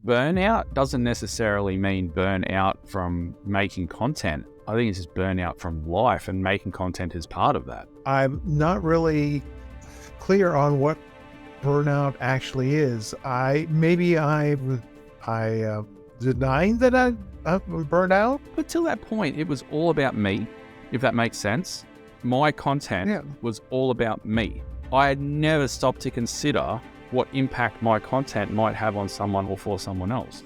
Burnout doesn't necessarily mean burnout from making content. I think it's just burnout from life, and making content is part of that. I'm not really clear on what burnout actually is. I'm denying that I'm burned out. But till that point, it was all about me, if that makes sense. My content was all about me. I had never stopped to consider what impact my content might have on someone or for someone else.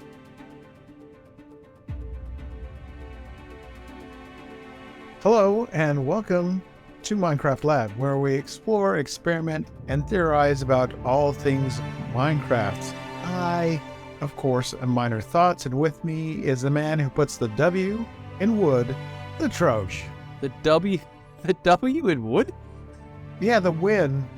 Hello and welcome to Minecraft Lab, where we explore, experiment, and theorize about all things Minecraft. I, of course, am Miner Thoughts, and with me is the man who puts the W in wood, the Troche. The W in wood? Yeah, the win.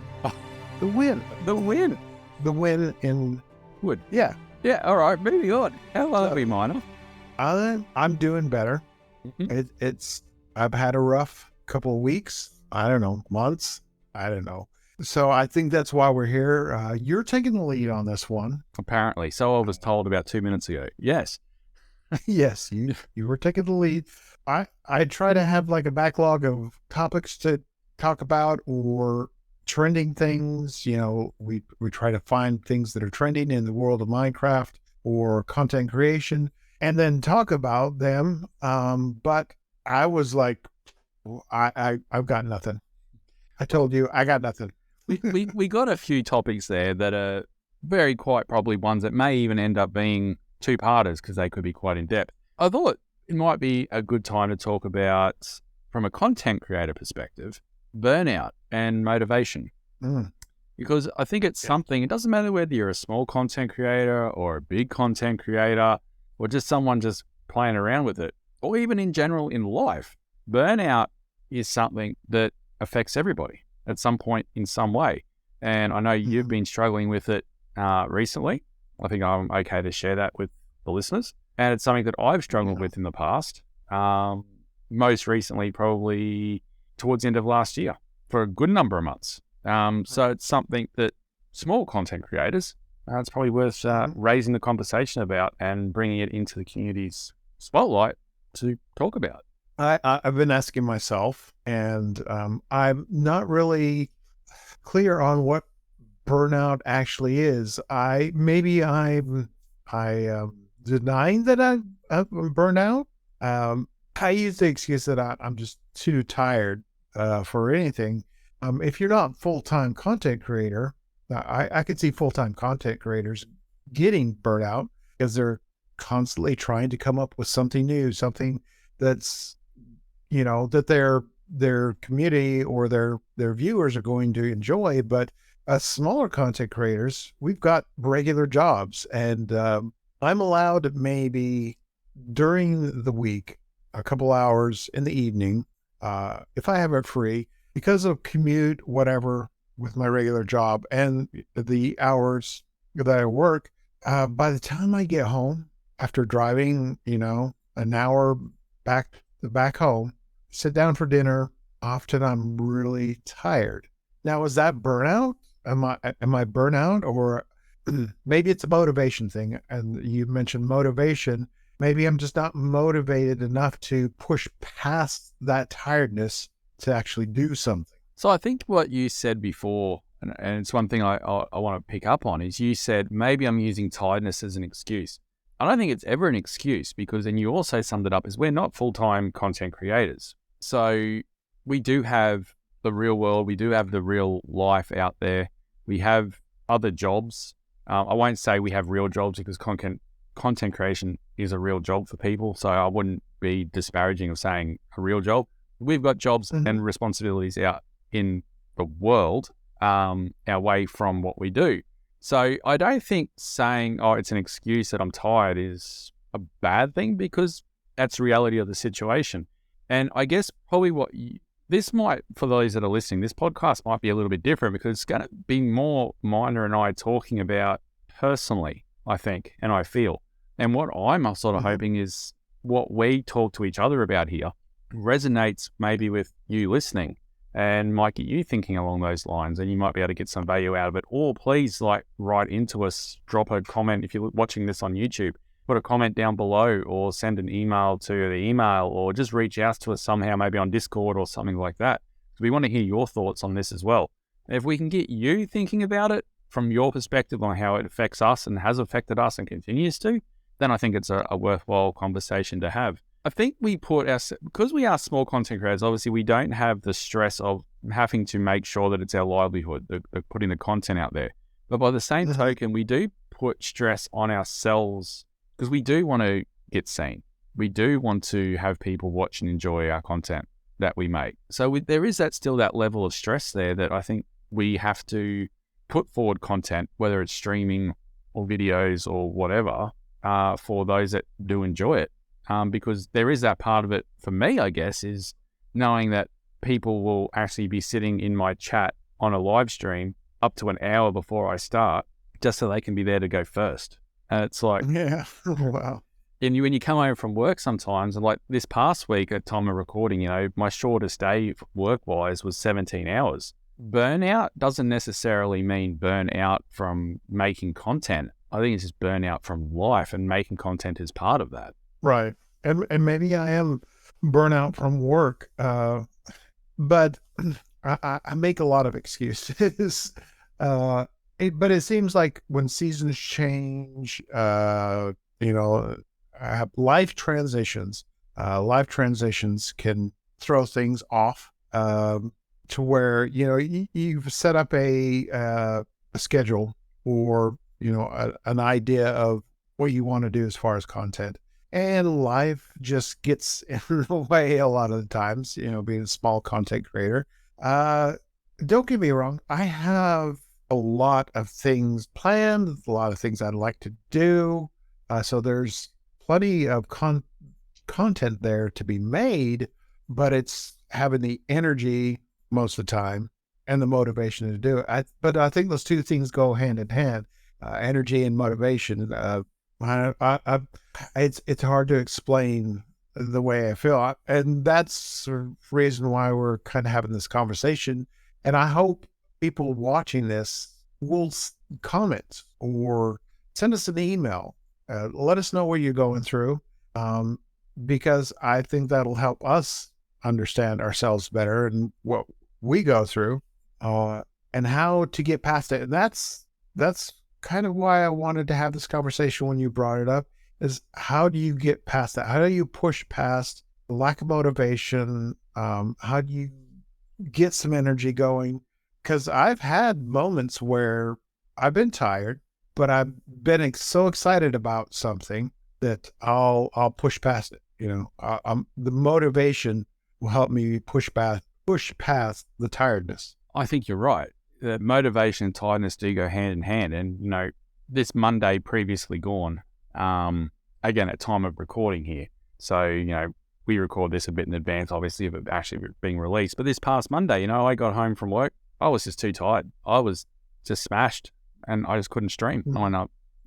The win. The win. The win in Wood. Yeah. Yeah, all right, moving on. How are we, Miner? I'm doing better. Mm-hmm. I've had a rough couple of weeks. I don't know, months. I don't know. So I think that's why we're here. You're taking the lead on this one. Apparently. So I was told about 2 minutes ago. Yes. Yes, you were taking the lead. I try to have like a backlog of topics to talk about or trending things. You know, we try to find things that are trending in the world of Minecraft or content creation and then talk about them. But I was like, I've got nothing. I told you I got nothing. we got a few topics there that are very quite probably ones that may even end up being two-parters because they could be quite in-depth. I thought it might be a good time to talk about, from a content creator perspective, burnout and motivation. Because I think it's something, it doesn't matter whether you're a small content creator or a big content creator or just someone just playing around with it, or even in general in life. Burnout is something that affects everybody at some point in some way. And I know you've been struggling with it recently. I think I'm okay to share that with the listeners. And it's something that I've struggled with in the past. Most recently, probably towards the end of last year, for a good number of months. So it's something that small content creators, it's probably worth raising the conversation about and bringing it into the community's spotlight to talk about. I've been asking myself, and I'm not really clear on what burnout actually is. I'm denying that I'm burned out. I use the excuse that I'm just too tired for anything. If you're not full-time content creator, I could see full-time content creators getting burnt out because they're constantly trying to come up with something new, something that's, you know, that their community or their viewers are going to enjoy. But as smaller content creators, we've got regular jobs, and I'm allowed maybe during the week, a couple hours in the evening, if I have it free, because of commute, whatever, with my regular job and the hours that I work. By the time I get home, after driving, an hour back home, sit down for dinner, often I'm really tired. Now, is that burnout? Am I burnout? Or maybe it's a motivation thing. And you mentioned motivation. Maybe I'm just not motivated enough to push past that tiredness to actually do something. So I think what you said before, and it's one thing I want to pick up on, is you said maybe I'm using tiredness as an excuse. I don't think it's ever an excuse, because then you also summed it up as we're not full-time content creators. So we do have the real world, we do have the real life out there. We have other jobs. I won't say we have real jobs, because content creation is a real job for people. So I wouldn't be disparaging of saying a real job. We've got jobs and responsibilities out in the world, away from what we do. So I don't think saying, it's an excuse that I'm tired is a bad thing, because that's the reality of the situation. And I guess probably this might, for those that are listening, this podcast might be a little bit different, because it's going to be more Miner and I talking about personally, I think, and I feel. And what I'm sort of hoping is what we talk to each other about here resonates maybe with you listening. and might get you thinking along those lines, and you might be able to get some value out of it. Or please write into us, drop a comment. If you're watching this on YouTube, put a comment down below, or send an email to the email, or just reach out to us somehow, maybe on Discord or something like that. We want to hear your thoughts on this as well. If we can get you thinking about it from your perspective on how it affects us and has affected us and continues to, then I think it's a worthwhile conversation to have. I think because we are small content creators, obviously we don't have the stress of having to make sure that it's our livelihood, the putting the content out there. But by the same token, we do put stress on ourselves because we do want to get seen. We do want to have people watch and enjoy our content that we make. So there is still that level of stress there that I think we have to put forward content, whether it's streaming or videos or whatever, for those that do enjoy it. Because there is that part of it for me, I guess, is knowing that people will actually be sitting in my chat on a live stream up to an hour before I start, just so they can be there to go first. And it's like, yeah, wow. And when you come home from work sometimes, and like this past week at time of recording, my shortest day work-wise was 17 hours. Burnout doesn't necessarily mean burnout from making content. I think it's just burnout from life, and making content is part of that. Right. And maybe I am burnout from work, but I make a lot of excuses. But it seems like when seasons change, life transitions can throw things off, to where, you've set up a schedule, or, an idea of what you want to do as far as content. And life just gets in the way a lot of the times, being a small content creator. Don't get me wrong. I have a lot of things planned, a lot of things I'd like to do. So there's plenty of content there to be made, but it's having the energy most of the time and the motivation to do it. But I think those two things go hand in hand, energy and motivation. It's hard to explain the way I feel. And that's the reason why we're kind of having this conversation. And I hope people watching this will comment or send us an email. Let us know what you're going through, because I think that'll help us understand ourselves better and what we go through, and how to get past it. And that's kind of why I wanted to have this conversation when you brought it up, is how do you get past that? How do you push past the lack of motivation? How do you get some energy going? Because I've had moments where I've been tired, but I've been so excited about something that I'll push past it. The motivation will help me push past the tiredness. I think you're right. The motivation and tiredness do go hand in hand. And, this Monday previously gone, again, at time of recording here. So, we record this a bit in advance, obviously, of it actually being released. But this past Monday, I got home from work. I was just too tired. I was just smashed, and I just couldn't stream.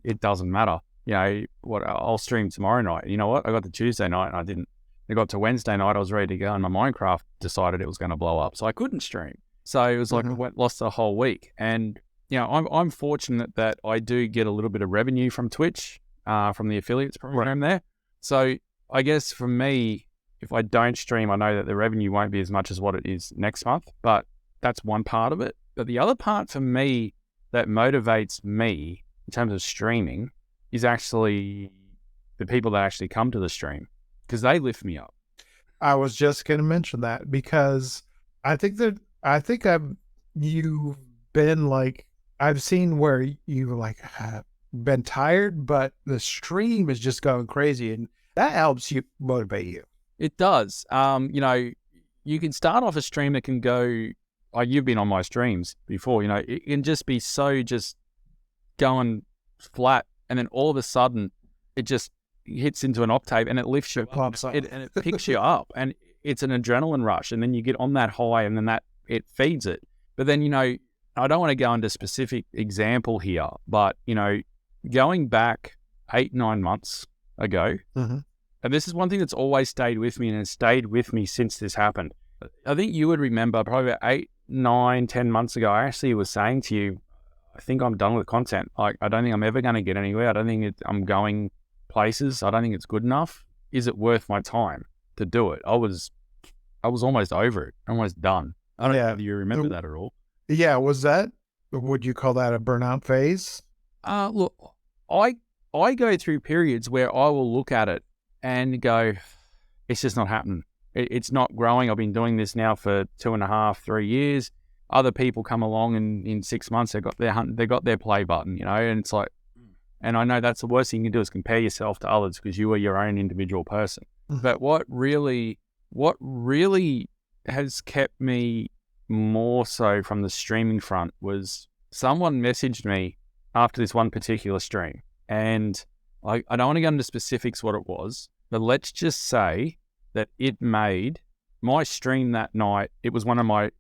It doesn't matter. I'll stream tomorrow night. You know what? I got to Tuesday night and I didn't. I got to Wednesday night, I was ready to go, and my Minecraft decided it was going to blow up. So I couldn't stream. So it was like I lost the whole week. And, I'm fortunate that I do get a little bit of revenue from Twitch, from the affiliates program there. So I guess for me, if I don't stream, I know that the revenue won't be as much as what it is next month, but that's one part of it. But the other part for me that motivates me in terms of streaming is actually the people that actually come to the stream, because they lift me up. I was just going to mention that, because you've been like, I've seen where you've been tired, but the stream is just going crazy, and that helps you motivate you. It does. You can start off a stream that can go, you've been on my streams before, it can just be so just going flat, and then all of a sudden it just hits into an octave and it lifts you up, and it picks you up, and it's an adrenaline rush, and then you get on that high, and then it feeds it. But then, I don't want to go into specific example here, but, going back 8-9 months ago, and this is one thing that's always stayed with me, and has stayed with me since this happened, I think you would remember probably about 8, 9, 10 months ago, I actually was saying to you, I think I'm done with content. Like, I don't think I'm ever going to get anywhere. I don't think I'm going places. I don't think it's good enough. Is it worth my time to do it? I was almost over it, almost done. I don't know whether you remember that at all. Yeah, would you call that a burnout phase? Look, I go through periods where I will look at it and go, it's just not happening. It's not growing. I've been doing this now for 2.5, 3 years. Other people come along and in 6 months they got their play button, and it's like, and I know that's the worst thing you can do is compare yourself to others because you are your own individual person. Mm-hmm. But what really has kept me more so from the streaming front was someone messaged me after this one particular stream, and I don't want to go into specifics what it was, but let's just say that it made my stream that night. It was one of my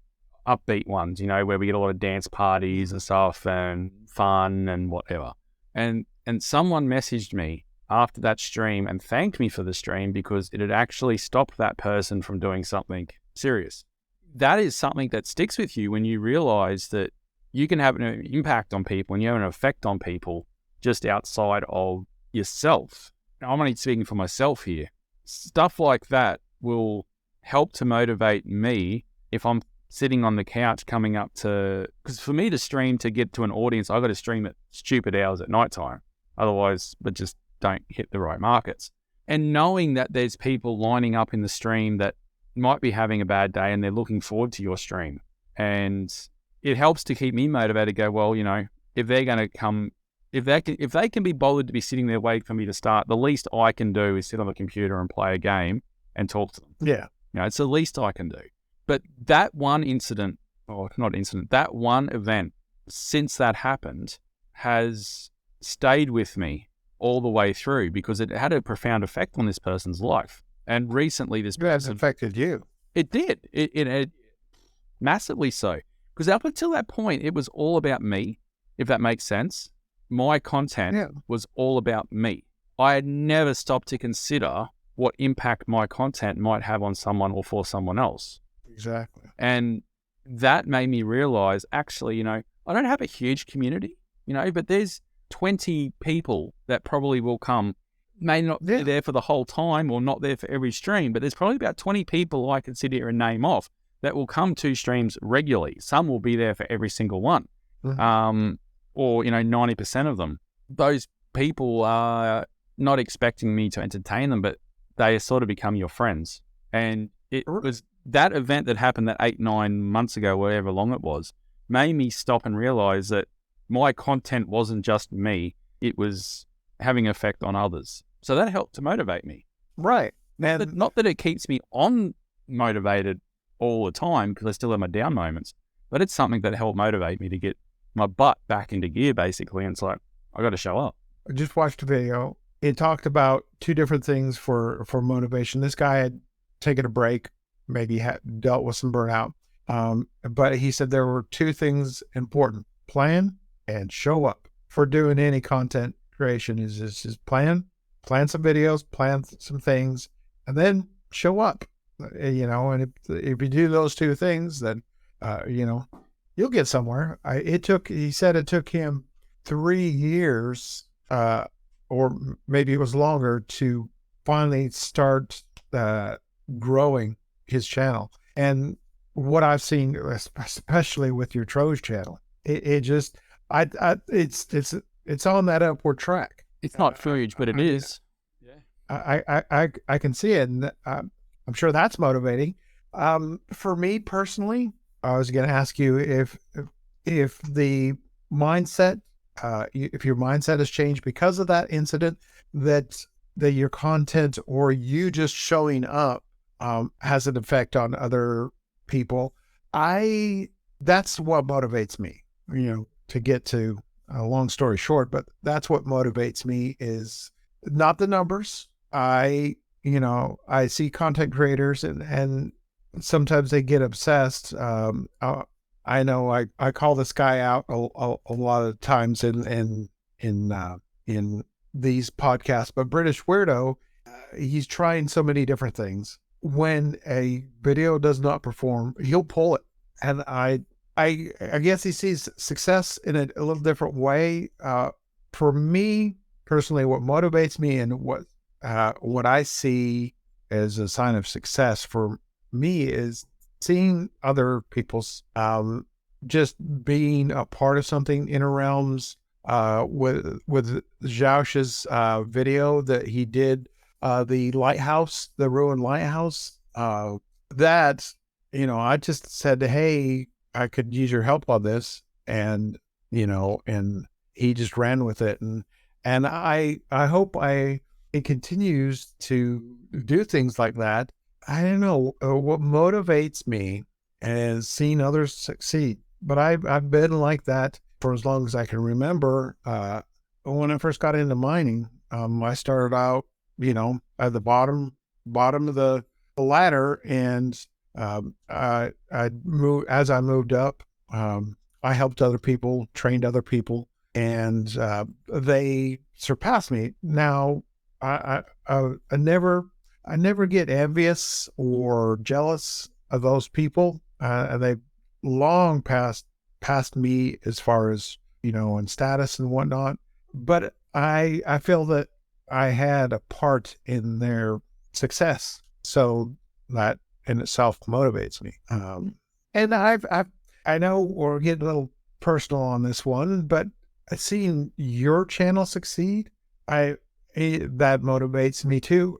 upbeat ones, where we get a lot of dance parties and stuff and fun and whatever. And someone messaged me after that stream and thanked me for the stream because it had actually stopped that person from doing something serious. That is something that sticks with you when you realize that you can have an impact on people and you have an effect on people just outside of yourself. Now, I'm only speaking for myself here. Stuff like that will help to motivate me if I'm sitting on the couch coming up to, because for me to stream to get to an audience, I've got to stream at stupid hours at nighttime. Otherwise, but just don't hit the right markets. And knowing that there's people lining up in the stream that might be having a bad day and they're looking forward to your stream. And it helps to keep me motivated to go, well, if they're going to come, if they can be bothered to be sitting there waiting for me to start, the least I can do is sit on the computer and play a game and talk to them. Yeah. It's the least I can do. But that one incident, or not incident, that one event, since that happened, has stayed with me all the way through because it had a profound effect on this person's life. And recently this person... It has affected you. It did. It massively so. Because up until that point, it was all about me, if that makes sense. My content was all about me. I had never stopped to consider what impact my content might have on someone or for someone else. Exactly. And that made me realize, actually, I don't have a huge community, but there's 20 people that probably will come, may not be there for the whole time or not there for every stream, but there's probably about 20 people I can sit here and name off that will come to streams regularly. Some will be there for every single one. Mm-hmm. Or 90% of them. Those people are not expecting me to entertain them, but they sort of become your friends. And it was that event that happened that 8, 9 months ago, whatever long it was, made me stop and realize that my content wasn't just me, it was having an effect on others. So that helped to motivate me. Right. And not that it keeps me on motivated all the time, because I still have my down moments, but it's something that helped motivate me to get my butt back into gear, basically. And it's like, I got to show up. I just watched a video. It talked about two different things for motivation. This guy had taken a break, maybe had dealt with some burnout. But he said there were two things important: plan and show up. For doing any content creation is just plan some videos, plan some things, and then show up. And if you do those two things, then you'll get somewhere. He said it took him 3 years, or maybe it was longer, to finally start growing his channel. And what I've seen, especially with your Troge channel, it's on that upward track. It's not huge, but it is. Yeah. I can see it, and I'm sure that's motivating. For me personally, I was going to ask you if the mindset, if your mindset has changed because of that incident, that your content or you just showing up has an effect on other people. That's what motivates me, to get to a long story short, but that's what motivates me, is not the numbers. I see content creators and sometimes they get obsessed. I know I call this guy out a lot of times in these podcasts, but British Weirdo, he's trying so many different things. when a video does not perform, he'll pull it. And I guess he sees success in a little different way. For me personally, what motivates me and what I see as a sign of success for me is seeing other people's just being a part of something in realms. With Zhoush's video that he did, the lighthouse, the ruined lighthouse. That, I just said, hey, I could use your help on this, and and he just ran with it, and I hope it continues to do things like that. I don't know what motivates me is seeing others succeed, but I've been like that for as long as I can remember. When I first got into mining, I started out, at the bottom of the ladder, and I moved as I moved up. I helped other people, trained other people, and they surpassed me. Now, I never get envious or jealous of those people. And they long past me as far as, in status and whatnot. But I feel that I had a part in their success. So that in itself motivates me. And I know we're getting a little personal on this one, but seeing your channel succeed, that motivates me too.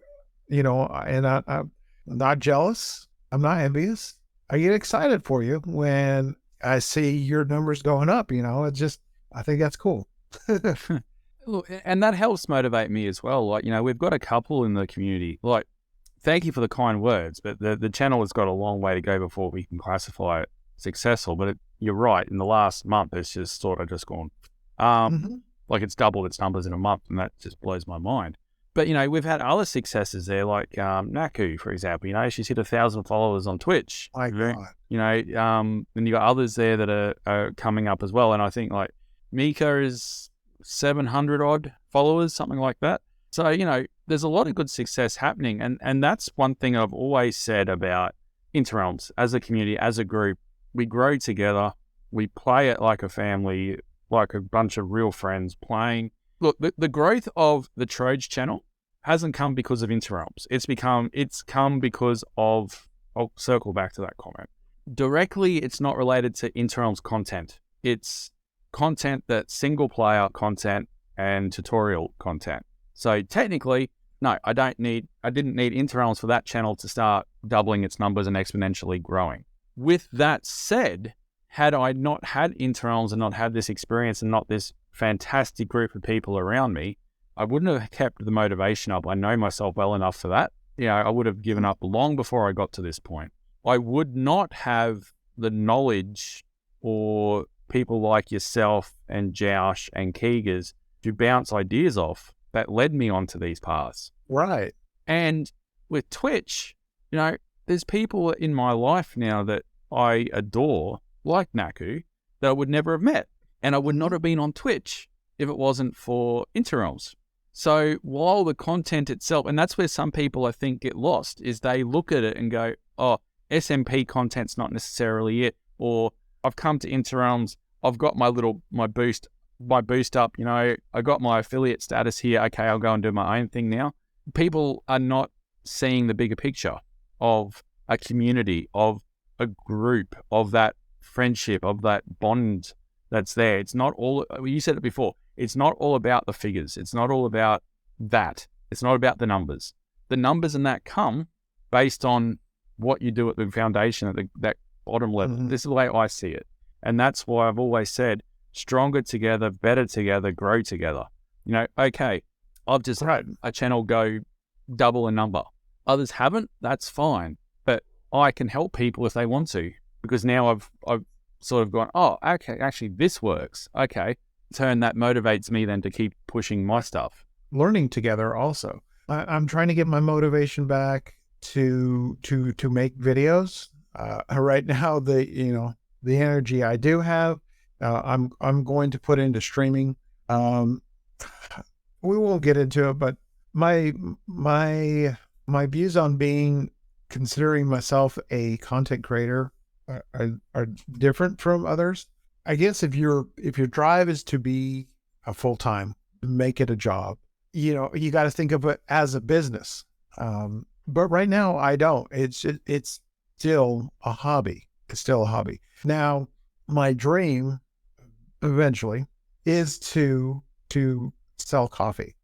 And I'm not jealous. I'm not envious. I get excited for you when I see your numbers going up. I think that's cool. Look, and that helps motivate me as well. Like, we've got a couple in the community. Like, thank you for the kind words, but the channel has got a long way to go before we can classify it successful. But you're right. In the last month, it's just sort of just gone. Like, it's doubled its numbers in a month, and that just blows my mind. But, we've had other successes there, like Naku, for example. She's hit 1,000 followers on Twitch. My God. And you got others there that are coming up as well. And I think, like, Mika is 700 odd followers, something like that. So, there's a lot of good success happening. And that's one thing I've always said about Interrealms. As a community, as a group, we grow together. We play it like a family, like a bunch of real friends playing. Look, the growth of the Troj channel hasn't come because of Interrealms. It's come because of, I'll circle back to that comment. Directly, it's not related to Interrealms content. It's content that's single player content and tutorial content. So technically, no, I didn't need Interrealms for that channel to start doubling its numbers and exponentially growing. With that said, had I not had Interrealms and not had this experience and not this fantastic group of people around me, I wouldn't have kept the motivation up. I know myself well enough for that. I would have given up long before I got to this point. I would not have the knowledge or people like yourself and Joush and Keegers to bounce ideas off that led me onto these paths. Right. And with Twitch, there's people in my life now that I adore, like Naku, that I would never have met. And I would not have been on Twitch if it wasn't for Interrealms. So while the content itself, and that's where some people I think get lost, is they look at it and go, oh, SMP content's not necessarily it. Or I've come to Interrealms, I've got my boost up, I got my affiliate status here. Okay, I'll go and do my own thing now. People are not seeing the bigger picture of a community, of a group, of that friendship, of that bond that's there. It's not all, you said it before, it's not all about the figures. It's not all about that. It's not about the numbers. The numbers and that come based on what you do at the foundation, at that bottom level. This is the way I see it. And that's why I've always said, stronger together, better together, grow together. Okay, I've just had a channel go double a number. Others haven't, that's fine. But I can help people if they want to, because now I've sort of gone, oh, okay, actually this works. Okay. That motivates me then to keep pushing my stuff. Learning together also. I'm trying to get my motivation back to make videos. Right now, the energy I do have, I'm going to put into streaming. We won't get into it, but my views on being considering myself a content creator are different from others. I guess if your drive is to be a full time, make it a job, you got to think of it as a business. But right now I don't. It's still a hobby. It's still a hobby. Now, my dream eventually is to sell coffee.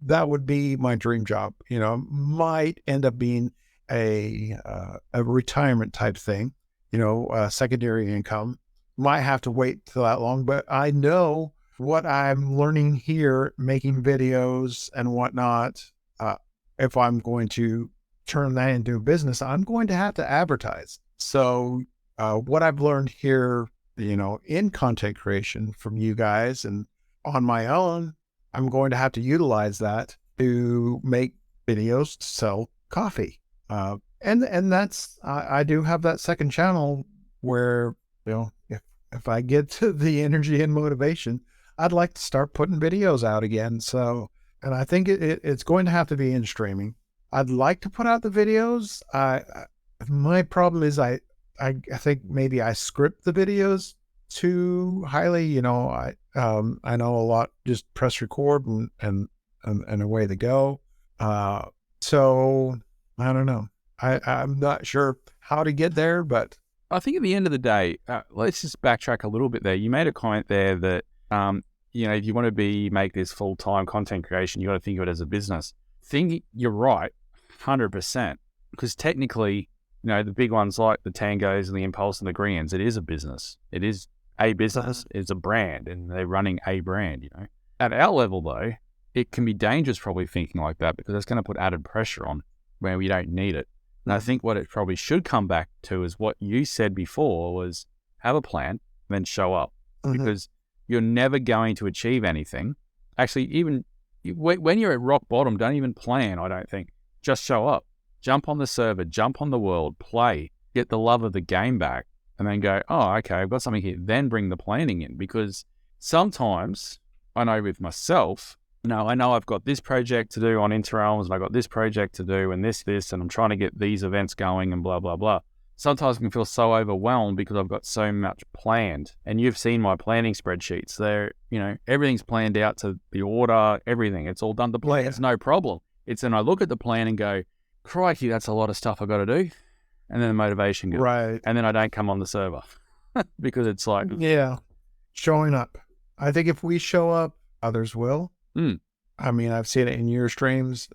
That would be my dream job. Might end up being a retirement type thing. Secondary income. Might have to wait till that long, but I know what I'm learning here, making videos and whatnot. If I'm going to turn that into a business, I'm going to have to advertise. So what I've learned here, in content creation from you guys and on my own, I'm going to have to utilize that to make videos to sell coffee. And that's, I do have that second channel where, if I get to the energy and motivation, I'd like to start putting videos out again. So, and I think it's going to have to be in streaming. I'd like to put out the videos. My problem is I think maybe I script the videos too highly. I know a lot, just press record and away they go. So I don't know. I'm not sure how to get there, but I think at the end of the day, let's just backtrack a little bit there. You made a comment there that, if you want to make this full-time content creation, you got to think of it as a business. You're right, 100%. Because technically, the big ones like the Tangos and the Impulse and the Greens, it is a business. It is a business. It's a brand, and they're running a brand, At our level, though, it can be dangerous probably thinking like that because it's going to put added pressure on where we don't need it. And I think what it probably should come back to is what you said before was have a plan, then show up. Mm-hmm. Because you're never going to achieve anything. Actually, even when you're at rock bottom, don't even plan, I don't think. Just show up. Jump on the server, jump on the world, play, get the love of the game back, and then go, oh, okay, I've got something here. Then bring the planning in. Because sometimes, I know with myself, I know I've got this project to do on Interrealms, and I've got this project to do, and this, and I'm trying to get these events going, and blah, blah, blah. Sometimes I can feel so overwhelmed because I've got so much planned. And you've seen my planning spreadsheets. They're, everything's planned out to the order, everything. It's all done to plan. It's no problem. It's then I look at the plan and go, crikey, that's a lot of stuff I've got to do. And then the motivation goes. Right. And then I don't come on the server because it's like... Yeah, showing up. I think if we show up, others will. Mm. I mean, I've seen it in your streams.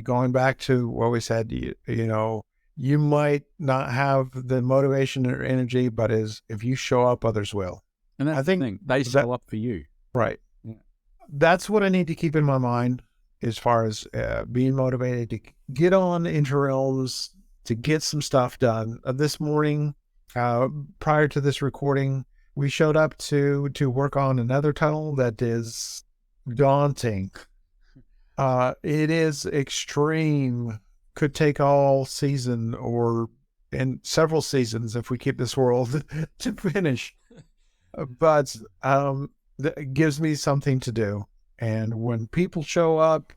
Going back to what we said, you might not have the motivation or energy, but if you show up, others will. And that's the thing. They show up for you. Right. Yeah. That's what I need to keep in my mind as far as being motivated to get on Interrealms, to get some stuff done. This morning, prior to this recording, we showed up to work on another tunnel that is daunting. It is extreme. Could take all season and several seasons if we keep this world to finish. But it gives me something to do. And when people show up,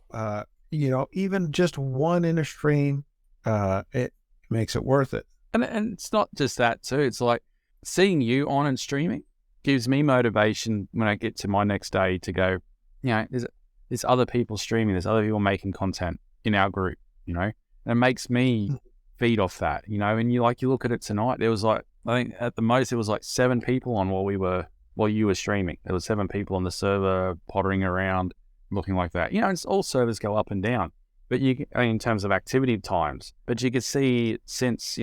even just one in a stream, it makes it worth it. And it's not just that too. It's like seeing you on and streaming gives me motivation when I get to my next day to go, there's other people streaming, there's other people making content in our group, and it makes me feed off that, and you look at it tonight, there was I think at the most, it was 7 people on while you were streaming. There was 7 people on the server pottering around, looking like that. It's all servers go up and down, but in terms of activity times, but you could see since,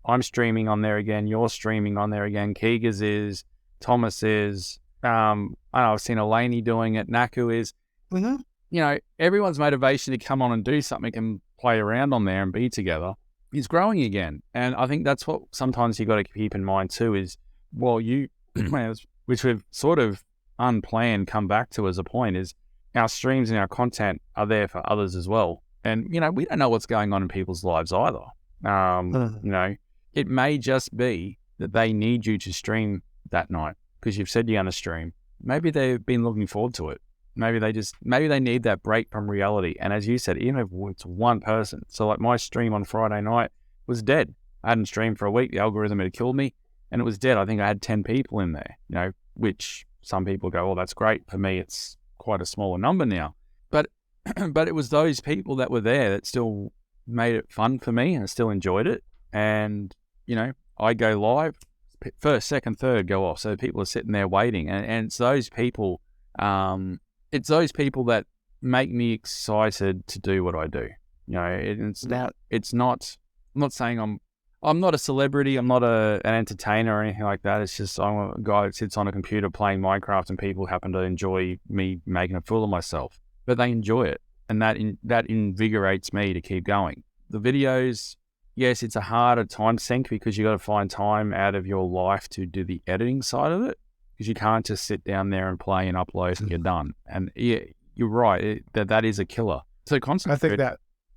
I'm streaming on there again, you're streaming on there again, Keegas is, Thomas is, I've seen Elaney doing it, Naku is, everyone's motivation to come on and do something and play around on there and be together is growing again. And I think that's what sometimes you got to keep in mind too is, which we've sort of unplanned come back to as a point, is our streams and our content are there for others as well. And, we don't know what's going on in people's lives either. It may just be that they need you to stream that night because you've said you're going to stream. Maybe they've been looking forward to it. Maybe they need that break from reality. And as you said, even if it's one person. So like my stream on Friday night was dead. I hadn't streamed for a week. The algorithm had killed me and it was dead. I think I had 10 people in there, which some people go, well, that's great. For me, it's quite a smaller number now. But it was those people that were there that still made it fun for me and I still enjoyed it. And, I go live, first, second, third go off. So people are sitting there waiting. And it's those people, that make me excited to do what I do. I'm not saying I'm not a celebrity. I'm not an entertainer or anything like that. It's just I'm a guy that sits on a computer playing Minecraft and people happen to enjoy me making a fool of myself. But they enjoy it. And that invigorates me to keep going. The videos, yes, it's a harder time sink because you got to find time out of your life to do the editing side of it because you can't just sit down there and play and upload and you're done. And yeah, you're right. That is a killer. So concentrate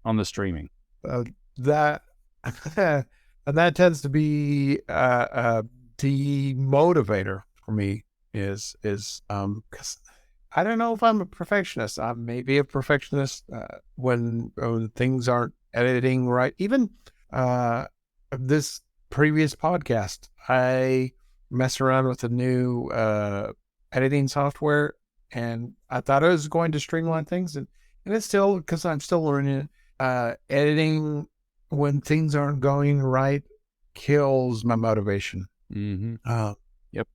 on the streaming. That and that tends to be a demotivator for me is because I don't know if I'm a perfectionist. I may be a perfectionist when things aren't editing right. Even this previous podcast, I messed around with a new editing software, and I thought it was going to streamline things, and it's still, because I'm still learning it. Editing when things aren't going right kills my motivation. Mm-hmm. Yep.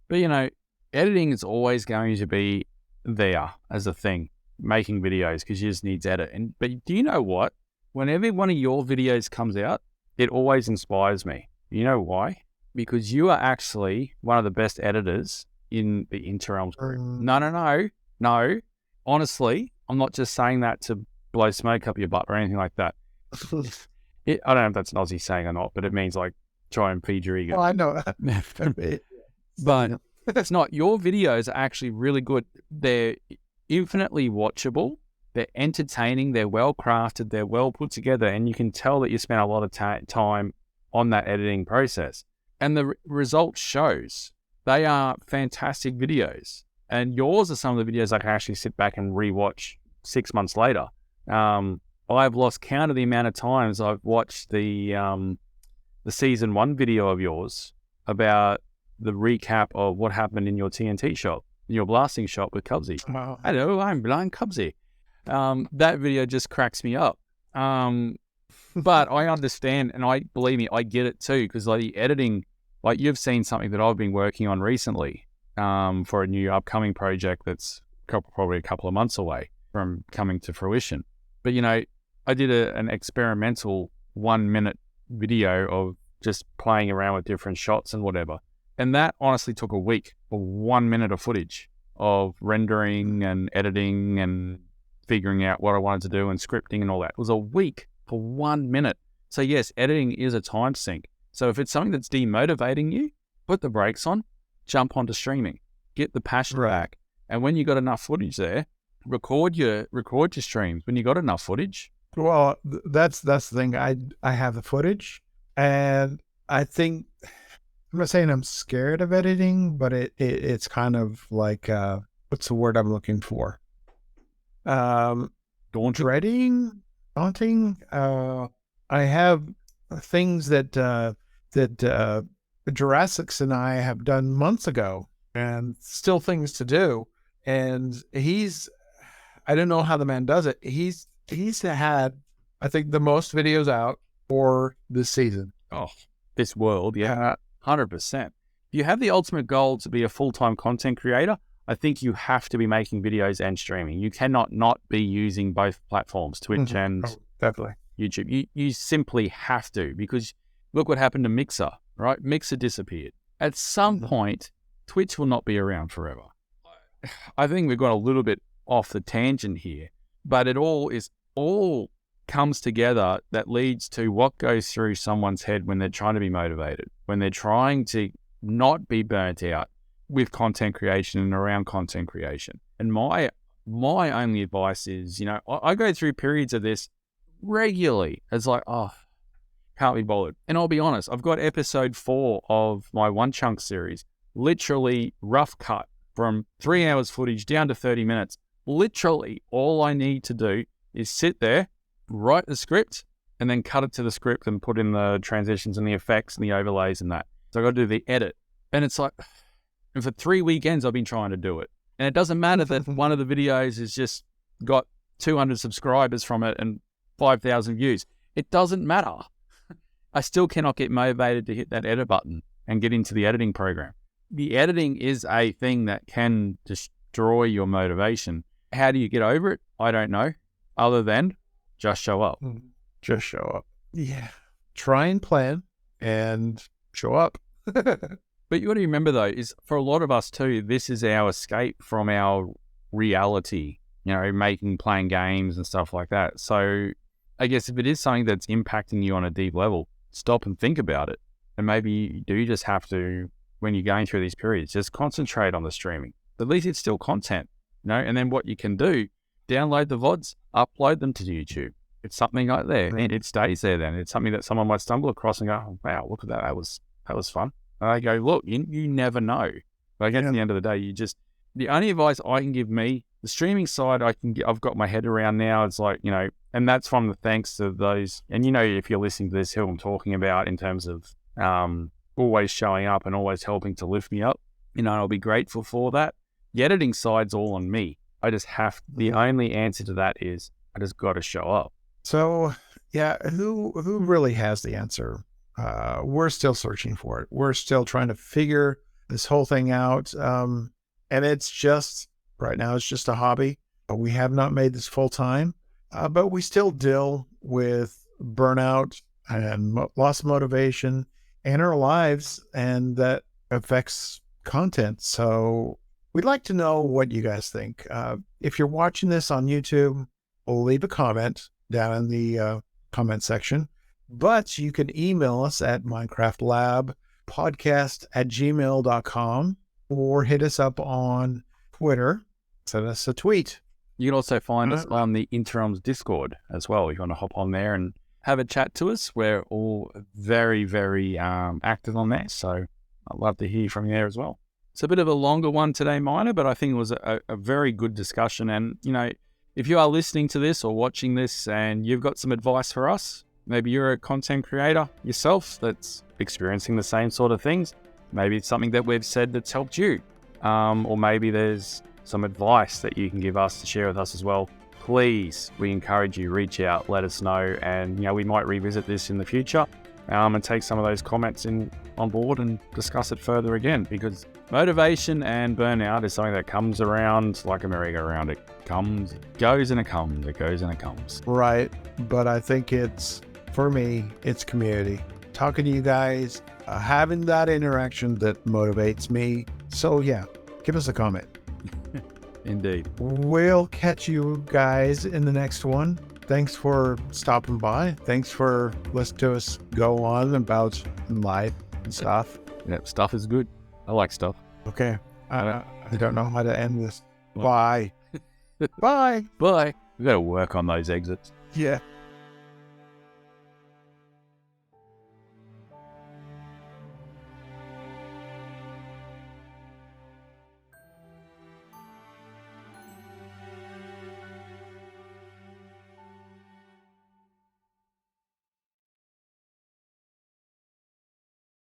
But editing is always going to be there as a thing, making videos, because you just need to edit. But do you know what? Whenever one of your videos comes out, it always inspires me. You know why? Because you are actually one of the best editors in the Interrealms group. No. Honestly, I'm not just saying that to blow smoke up your butt or anything like that. I don't know if that's an Aussie saying or not, but it means like try and feed your ego. Oh, I know that. But it's not. Your videos are actually really good. They're infinitely watchable. They're entertaining. They're well crafted. They're well put together. And you can tell that you spent a lot of time on that editing process. And the result shows. They are fantastic videos. And yours are some of the videos I can actually sit back and rewatch 6 months later. I've lost count of the amount of times I've watched the season 1 video of yours about the recap of what happened in your TNT shop, in your blasting shop with Cubsy. Wow. Hello, I'm blind Cubsy. That video just cracks me up. But I understand, and believe me, I get it too, because like the editing, like you've seen something that I've been working on recently for a new upcoming project that's probably a couple of months away from coming to fruition. But I did an experimental 1 minute video of just playing around with different shots and whatever. And that honestly took a week for 1 minute of footage of rendering and editing and figuring out what I wanted to do and scripting and all that. It was a week for 1 minute. So yes, editing is a time sink. So if it's something that's demotivating you, put the brakes on, jump onto streaming, get the passion back. And when you got enough footage there, record your streams. When you got enough footage. Well, that's the thing. I have the footage, and I think, I'm not saying I'm scared of editing, but it's kind of like what's the word I'm looking for? Daunting. I have things that Jurassics and I have done months ago, and still things to do. And I don't know how the man does it. He's had, I think, the most videos out for this season. Oh, this world, yeah. 100%. If you have the ultimate goal to be a full-time content creator, I think you have to be making videos and streaming. You cannot not be using both platforms, Twitch and definitely YouTube. You simply have to, because look what happened to Mixer, right? Mixer disappeared. At some point, Twitch will not be around forever. I think we've got a little bit off the tangent here, but it all comes together that leads to what goes through someone's head when they're trying to be motivated, when they're trying to not be burnt out with content creation and around content creation. And my only advice is, I go through periods of this regularly. It's like, can't be bothered. And I'll be honest, I've got episode 4 of my One Chunk series, literally rough cut from 3 hours footage down to 30 minutes. Literally, all I need to do is sit there, write the script, and then cut it to the script and put in the transitions and the effects and the overlays and that. So I got to do the edit. And it's like, and for 3 weekends, I've been trying to do it. And it doesn't matter that one of the videos has just got 200 subscribers from it and 5,000 views. It doesn't matter. I still cannot get motivated to hit that edit button and get into the editing program. The editing is a thing that can destroy your motivation. How do you get over it? I don't know, other than just show up. Just show up. Yeah. Try and plan and show up. But you got to remember, though, is for a lot of us too, this is our escape from our reality, playing games and stuff like that. So I guess if it is something that's impacting you on a deep level, stop and think about it. And maybe you do just have to, when you're going through these periods, just concentrate on the streaming. At least it's still content, and then what you can do, download the VODs, upload them to YouTube. It's something like there, and it stays there then. It's something that someone might stumble across and go, oh, wow, look at that. That was fun. And I go, look, you never know. Like at the end of the day, the only advice I can give me, the streaming side, I've got my head around now. It's like, and that's from the thanks to those, and if you're listening to this, who I'm talking about in terms of always showing up and always helping to lift me up, I'll be grateful for that. The editing side's all on me. The only answer to that is I just got to show up. So, yeah, who really has the answer? We're still searching for it. We're still trying to figure this whole thing out. And it's just, right now, it's just a hobby. We have not made this full time, but we still deal with burnout and loss of motivation in our lives, and that affects content. So we'd like to know what you guys think. If you're watching this on YouTube, leave a comment down in the comment section. But you can email us at minecraftlabpodcast@gmail.com or hit us up on Twitter. Send us a tweet. You can also find us on the Interims Discord as well. If you want to hop on there and have a chat to us, we're all very, very active on there. So I'd love to hear from you there as well. It's a bit of a longer one today, Minor, but I think it was a very good discussion. And, if you are listening to this or watching this and you've got some advice for us, maybe you're a content creator yourself that's experiencing the same sort of things. Maybe it's something that we've said that's helped you. Or maybe there's some advice that you can give us to share with us as well. Please, we encourage you, reach out, let us know. And, we might revisit this in the future and take some of those comments on board and discuss it further again, because motivation and burnout is something that comes around like a merry-go-round. It goes and it comes, it goes and it comes. Right. But I think for me, it's community. Talking to you guys, having that interaction that motivates me. So yeah, give us a comment. Indeed. We'll catch you guys in the next one. Thanks for stopping by. Thanks for listening to us go on about life and stuff. Yep, stuff is good. I like stuff. Okay. I don't know how to end this. Bye. Bye. Bye. We've got to work on those exits. Yeah.